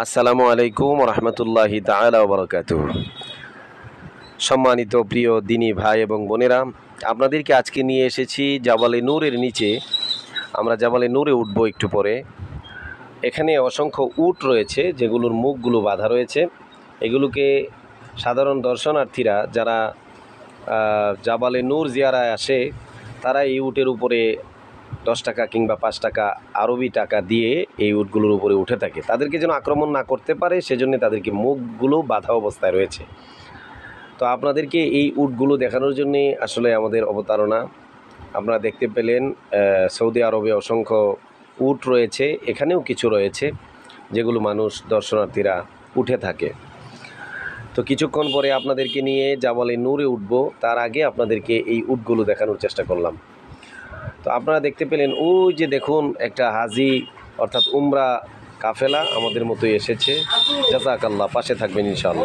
আসসালামু আলাইকুম রহমতুল্লাহি তাআলা ওয়া বারাকাতুহু। সম্মানিত প্রিয় দিনী ভাই এবং বোনেরা, আপনাদেরকে আজকে নিয়ে এসেছি জাবালে নূরের নিচে। আমরা জাবালে নূরে উঠব একটু পরে। এখানে অসংখ্য উট রয়েছে যেগুলোর মুখগুলো বাঁধা রয়েছে। এগুলোকে সাধারণ দর্শনার্থীরা যারা জাবালে নূর জিয়ারায় আসে তারা এই উটের উপরে 10 টাকা কিংবা 5 টাকা আরবি টাকা দিয়ে এই উটগুলোর উপরে উঠে থাকে। তাদেরকে যেন আক্রমণ না করতে পারে সেজন্য তাদেরকে মুখগুলো বাঁধা অবস্থায় রয়েছে। তো আপনাদেরকে এই উটগুলো দেখানোর জন্যে আসলে আমাদের অবতারণা। আপনারা দেখতে পেলেন সৌদি আরবে অসংখ্য উট রয়েছে, এখানেও কিছু রয়েছে যেগুলো মানুষ দর্শনার্থীরা উঠে থাকে। তো কিছুক্ষণ পরে আপনাদেরকে নিয়ে জাবালে নূরে উঠব, তার আগে আপনাদেরকে এই উটগুলো দেখানোর চেষ্টা করলাম। তো আপনারা দেখতে পেলেন ওই যে দেখুন একটা হাজি অর্থাৎ উমরা কাফেলা আমাদের মতোই এসেছে। জাযাকাল্লাহ, পাশে থাকবেন ইনশাআল্লাহ।